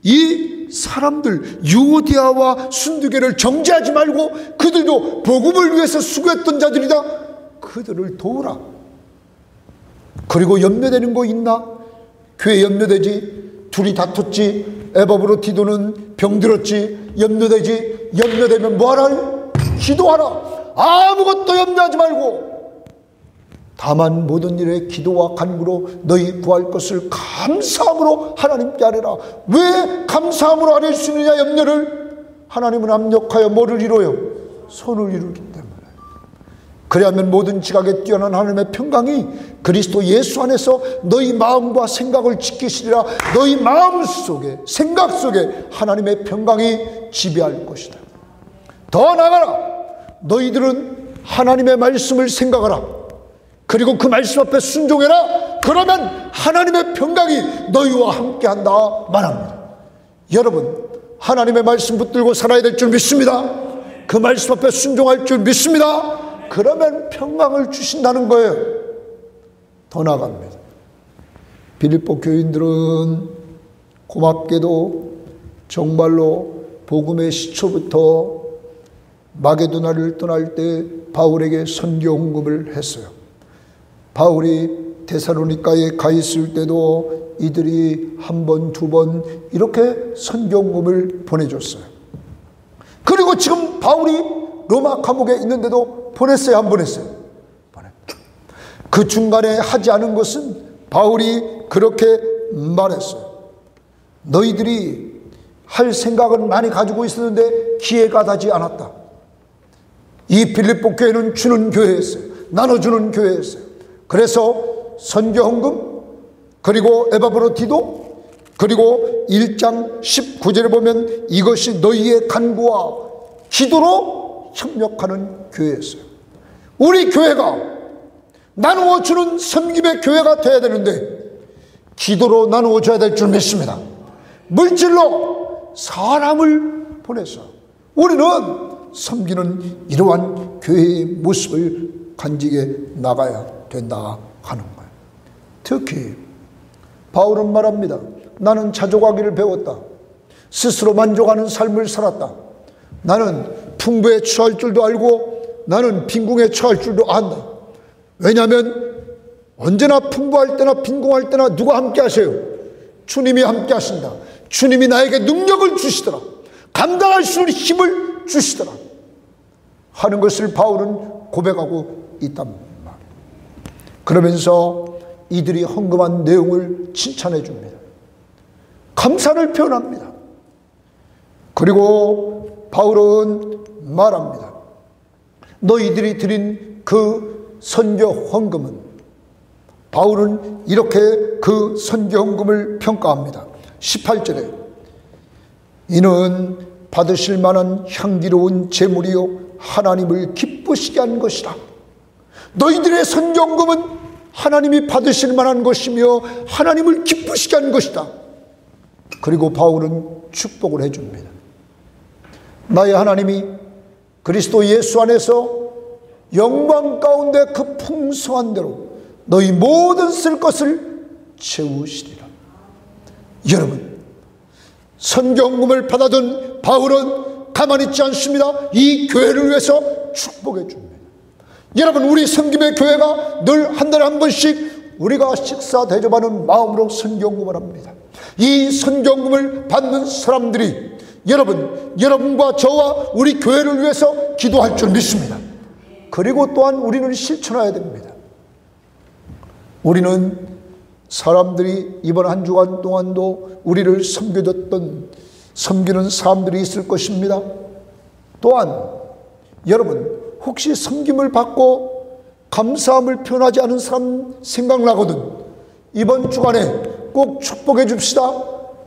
이 사람들, 유오디아와 순두개를 정죄하지 말고 그들도 복음을 위해서 수고했던 자들이다. 그들을 도우라. 그리고 염려되는 거 있나? 교회 염려되지. 둘이 다퉜지. 에바브로 디도는 병들었지. 염려되지. 염려되면 뭐하라? 기도하라. 아무것도 염려하지 말고 다만 모든 일에 기도와 간구로 너희 구할 것을 감사함으로 하나님께 아뢰라. 왜 감사함으로 아뢰 수 있느냐? 염려를. 하나님은 합력하여 뭐를 이루어요? 선을 이루기 때문에. 그리하면 모든 지각에 뛰어난 하나님의 평강이 그리스도 예수 안에서 너희 마음과 생각을 지키시리라. 너희 마음 속에, 생각 속에 하나님의 평강이 지배할 것이다. 더 나아가라. 너희들은 하나님의 말씀을 생각하라. 그리고 그 말씀 앞에 순종해라. 그러면 하나님의 평강이 너희와 함께한다 말합니다. 여러분, 하나님의 말씀 붙들고 살아야 될 줄 믿습니다. 그 말씀 앞에 순종할 줄 믿습니다. 그러면 평강을 주신다는 거예요. 더 나아갑니다. 빌립보 교인들은 고맙게도 정말로 복음의 시초부터 마게도나를 떠날 때 바울에게 선교 헌금을 했어요. 바울이 데살로니가에 가 있을 때도 이들이 한 번, 두 번 이렇게 선교 헌금을 보내줬어요. 그리고 지금 바울이 로마 감옥에 있는데도 보냈어요, 안 보냈어요? 그 중간에 하지 않은 것은 바울이 그렇게 말했어요. 너희들이 할 생각은 많이 가지고 있었는데 기회가 닿지 않았다. 이 빌립보 교회는 주는 교회였어요. 나눠주는 교회였어요. 그래서 선교헌금, 그리고 에바브로디도, 그리고 1장 19절에 보면 이것이 너희의 간구와 기도로 협력하는 교회였어요. 우리 교회가 나누어 주는 섬김의 교회가 되어야 되는데 기도로 나누어 줘야 될 줄 믿습니다. 물질로 사람을 보내서 우리는 섬기는 이러한 교회의 모습을 간직해 나가야 된다 하는 거예요. 특히 바울은 말합니다. 나는 자족하기를 배웠다. 스스로 만족하는 삶을 살았다. 나는 풍부에 처할 줄도 알고 나는 빈궁에 처할 줄도 안다. 왜냐하면 언제나 풍부할 때나 빈궁할 때나 누가 함께 하세요? 주님이 함께 하신다. 주님이 나에게 능력을 주시더라. 감당할 수 있는 힘을 주시더라 하는 것을 바울은 고백하고 있단 말이에요. 그러면서 이들이 헌금한 내용을 칭찬해 줍니다. 감사를 표현합니다. 그리고 바울은 말합니다. 너희들이 드린 그 선교 헌금은, 바울은 이렇게 그 선교 헌금을 평가합니다. 18절에 이는 받으실 만한 향기로운 제물이요 하나님을 기쁘시게 한 것이라. 너희들의 선교 헌금은 하나님이 받으실 만한 것이며 하나님을 기쁘시게 한 것이다. 그리고 바울은 축복을 해줍니다. 나의 하나님이 그리스도 예수 안에서 영광 가운데 그 풍성한 대로 너희 모든 쓸 것을 채우시리라. 여러분, 선교헌금을 받아든 바울은 가만히 있지 않습니다. 이 교회를 위해서 축복해 줍니다. 여러분, 우리 섬김의 교회가 늘 한 달에 한 번씩 우리가 식사 대접하는 마음으로 선교헌금을 합니다. 이 선교헌금을 받는 사람들이 여러분과 저와 우리 교회를 위해서 기도할 줄 믿습니다. 그리고 또한 우리는 실천해야 됩니다. 우리는 사람들이 이번 한 주간 동안도 우리를 섬기는 사람들이 있을 것입니다. 또한 여러분, 혹시 섬김을 받고 감사함을 표현하지 않은 사람 생각나거든. 이번 주간에 꼭 축복해 줍시다.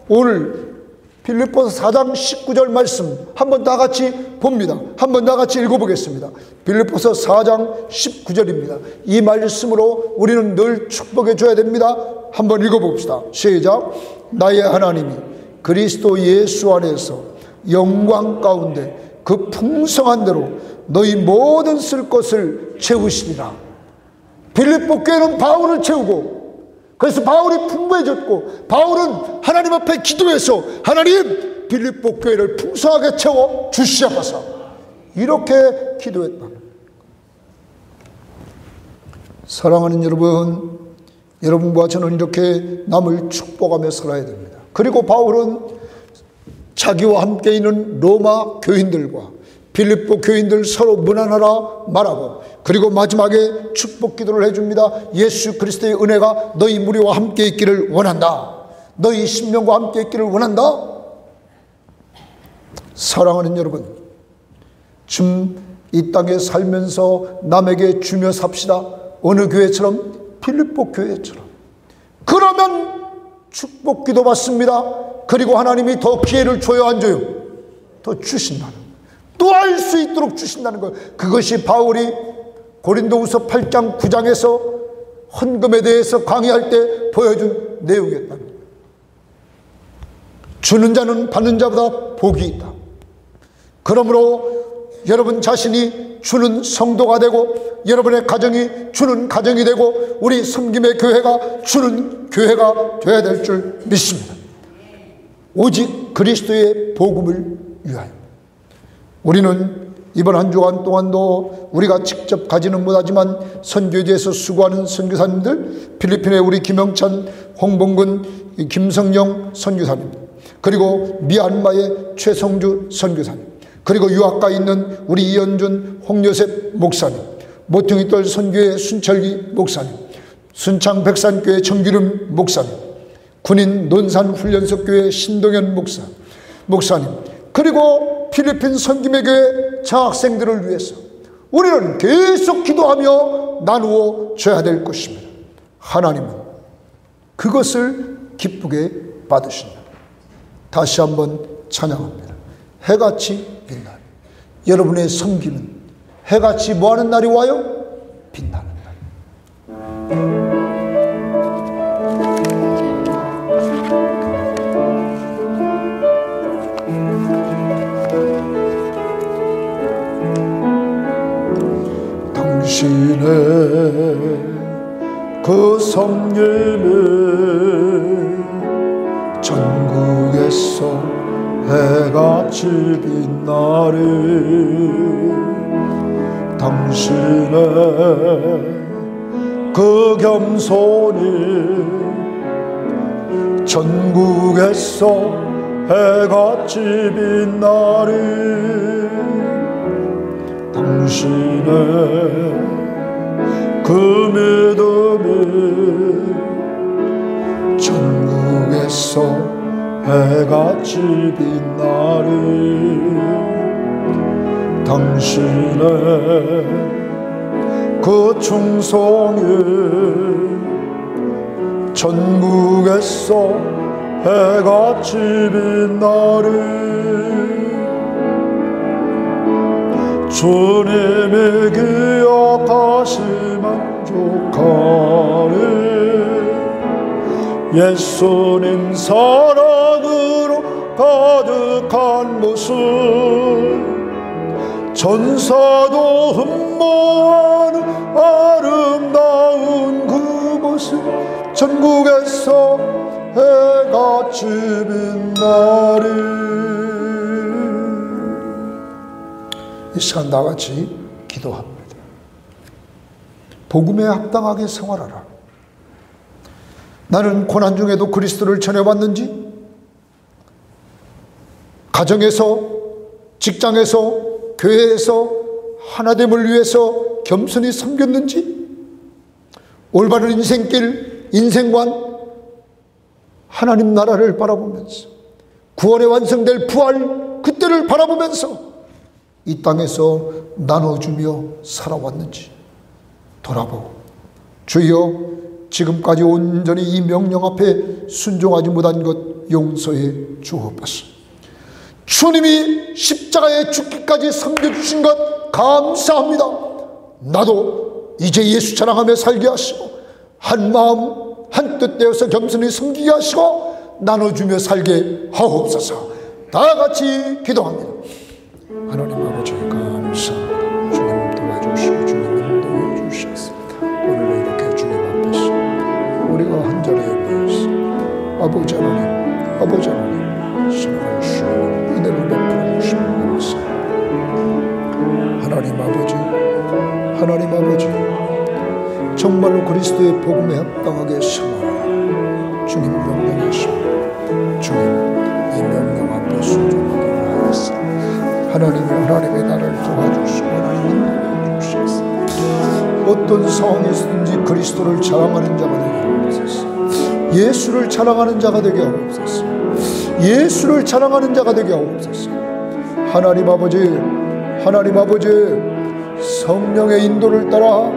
오늘 빌립보서 4장 19절 말씀 한번 다 같이 봅니다. 한번 다 같이 읽어보겠습니다. 빌립보서 4장 19절입니다. 이 말씀으로 우리는 늘 축복해 줘야 됩니다. 한번 읽어봅시다. 시작. 나의 하나님이 그리스도 예수 안에서 영광 가운데 그 풍성한 대로 너희 모든 쓸 것을 채우시리라. 빌립보 교회는 바울을 채우고, 그래서 바울이 풍부해졌고, 바울은 하나님 앞에 기도해서 하나님 빌립보 교회를 풍성하게 채워 주시옵소서 이렇게 기도했다. 사랑하는 여러분, 여러분과 저는 이렇게 남을 축복하며 살아야 됩니다. 그리고 바울은 자기와 함께 있는 로마 교인들과 빌립보 교인들 서로 문안하라 말하고, 그리고 마지막에 축복 기도를 해줍니다. 예수 그리스도의 은혜가 너희 무리와 함께 있기를 원한다. 너희 심령과 함께 있기를 원한다. 사랑하는 여러분, 좀 이 땅에 살면서 남에게 주며 삽시다. 어느 교회처럼? 빌립보 교회처럼. 그러면 축복 기도 받습니다. 그리고 하나님이 더 기회를 줘요, 안 줘요? 더 주신다는, 또 할 수 있도록 주신다는 거예요. 그것이 바울이 고린도후서 8장 9장에서 헌금에 대해서 강의할 때 보여준 내용이었다는 거예요. 주는 자는 받는 자보다 복이 있다. 그러므로 여러분 자신이 주는 성도가 되고, 여러분의 가정이 주는 가정이 되고, 우리 섬김의 교회가 주는 교회가 되어야 될 줄 믿습니다. 오직 그리스도의 복음을 위하여. 우리는 이번 한 주간 동안도 우리가 직접 가지는 못하지만 선교제에서 수고하는 선교사님들, 필리핀의 우리 김영찬, 홍봉근, 김성영 선교사님, 그리고 미얀마의 최성주 선교사님, 그리고 유학가 있는 우리 이현준, 홍요셉 목사님, 모퉁이돌 선교회 순철기 목사님, 순창 백산교회 정규름 목사님, 군인 논산훈련소교회 신동현 목사님, 그리고 필리핀 선김의 교회 장학생들을 위해서 우리는 계속 기도하며 나누어 줘야 될 것입니다. 하나님은 그것을 기쁘게 받으신다. 다시 한번 찬양합니다. 해같이 빛나는, 여러분의 섬기는 해같이 뭐하는 날이 와요? 빛나는 날. 당신의 그 성림을 전국에서 해같이 빛나리. 당신의 그 겸손이 전국에서 해같이 빛나리. 당신의 그 믿음이 전국에서 해같이 빛나리. 당신의 그 충성이 전국에서 해같이 빛나리. 주님이 기억하시면 족하리. 예수님 사랑으로 가득한 모습, 전사도 흠모하는 아름다운 그 모습, 전국에서 해같이 빛나리. 이 시간 다같이 기도합니다. 복음에 합당하게 생활하라. 나는 고난 중에도 그리스도를 전해왔는지, 가정에서, 직장에서, 교회에서 하나됨을 위해서 겸손히 섬겼는지, 올바른 인생길, 인생관, 하나님 나라를 바라보면서 구원에 완성될 부활 그때를 바라보면서 이 땅에서 나눠주며 살아왔는지 돌아보고, 주여 지금까지 온전히 이 명령 앞에 순종하지 못한 것 용서해 주옵소서. 주님이 십자가에 죽기까지 섬겨주신 것 감사합니다. 나도 이제 예수 자랑하며 살게 하시고, 한 마음 한 뜻 되어서 겸손히 섬기게 하시고 나눠주며 살게 하옵소서. 다같이 기도합니다. 하나님 아버지 감사합니다. 주님 도와주시고 주님 인도해 주시겠습니다. 오늘 이렇게 주님 앞에서 우리가 한 자리에 모여서 아버지 하나님 신앙을 주시고 은혜를 베풀어 주시면 감사합니다. 하나님 아버지 정말로 그리스도의 복음에 합당하게 생활하라. 주님 명령하십니다. 주님 이 명령 앞에 순종하게 하옵소서. 하나님의 나라를 도와주시고 인도해 주시겠습니다. 어떤 상황에서든지 그리스도를 자랑하는 자가 되게 하옵소서. 예수를 자랑하는 자가 되게 하옵소서. 예수를 자랑하는 자가 되게 하옵소서. 하나님 아버지 성령의 인도를 따라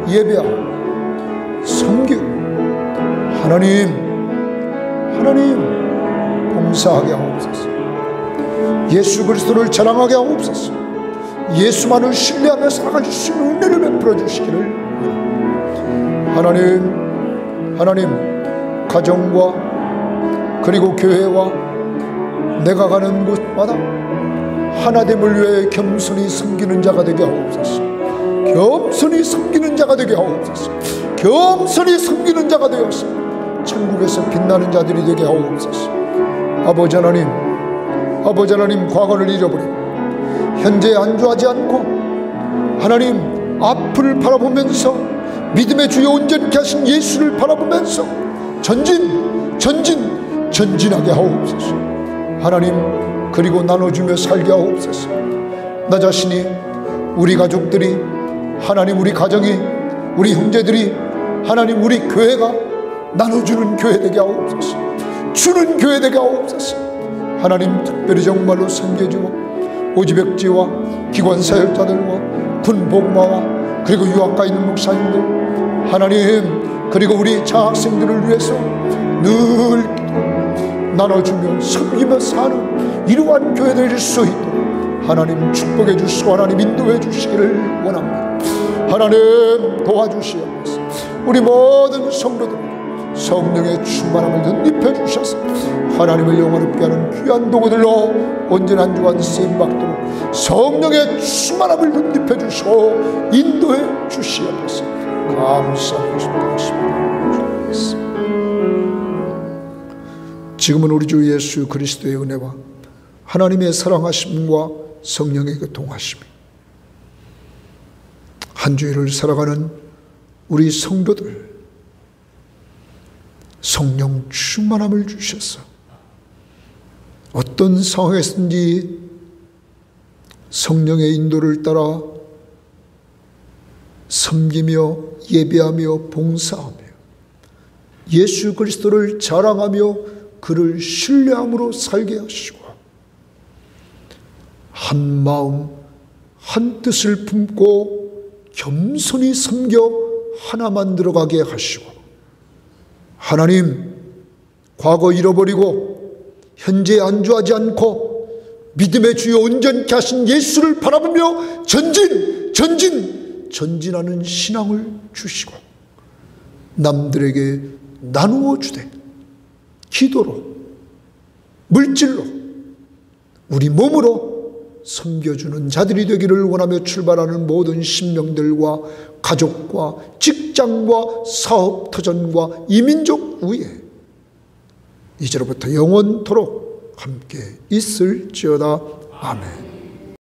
예배하고 섬기고 하나님 봉사하게 하옵소서. 예수 그리스도를 자랑하게 하옵소서. 예수만을 신뢰하며 살아가실 수 있는 은혜를 베풀어 주시기를. 하나님 가정과 그리고 교회와 내가 가는 곳마다 하나됨을 위해 겸손히 섬기는 자가 되게 하옵소서. 겸손히 섬기는 자가 되게 하옵소서. 겸손히 섬기는 자가 되어서 천국에서 빛나는 자들이 되게 하옵소서. 아버지 하나님 과거를 잃어버리고 현재에 안주하지 않고 하나님 앞을 바라보면서 믿음의 주여 온전케 하신 예수를 바라보면서 전진하게 하옵소서. 하나님 그리고 나눠주며 살게 하옵소서. 나 자신이, 우리 가족들이, 하나님 우리 가정이, 우리 형제들이, 하나님 우리 교회가 나눠주는 교회 되게 하옵소서. 주는 교회 되게 하옵소서. 하나님 특별히 정말로 섬겨주고 오지백지와 기관사역자들과 군복마와 그리고 유학가 있는 목사님들 하나님 그리고 우리 장학생들을 위해서 늘 나눠주며 섬기며 사는 이러한 교회 될 수 있도록 하나님 축복해 주시고 하나님 인도해 주시기를 원합니다. 하나님 도와주시옵소서. 우리 모든 성도들 성령의 충만함을 덧입혀 주셔서 하나님을 영원롭게 하는 귀한 도구들로 온전한 한 주간 쓰임받도록 성령의 충만함을 덧입혀 주시고 인도해 주시옵소서. 감사하고 싶습니다. 지금은 우리 주 예수 그리스도의 은혜와 하나님의 사랑하심과 성령의 교통하심이 한 주일을 살아가는 우리 성도들 성령 충만함을 주셔서 어떤 상황에서든지 성령의 인도를 따라 섬기며 예배하며 봉사하며 예수 그리스도를 자랑하며 그를 신뢰함으로 살게 하시고 한 마음 한 뜻을 품고 겸손히 섬겨 하나 만들어가게 하시고 하나님 과거 잃어버리고 현재에 안주하지 않고 믿음의 주여 온전케 하신 예수를 바라보며 전진하는 신앙을 주시고 남들에게 나누어 주되 기도로 물질로 우리 몸으로 섬겨주는 자들이 되기를 원하며 출발하는 모든 신명들과 가족과 직장과 사업 터전과 이민족 위에 이제로부터 영원토록 함께 있을지어다. 아멘.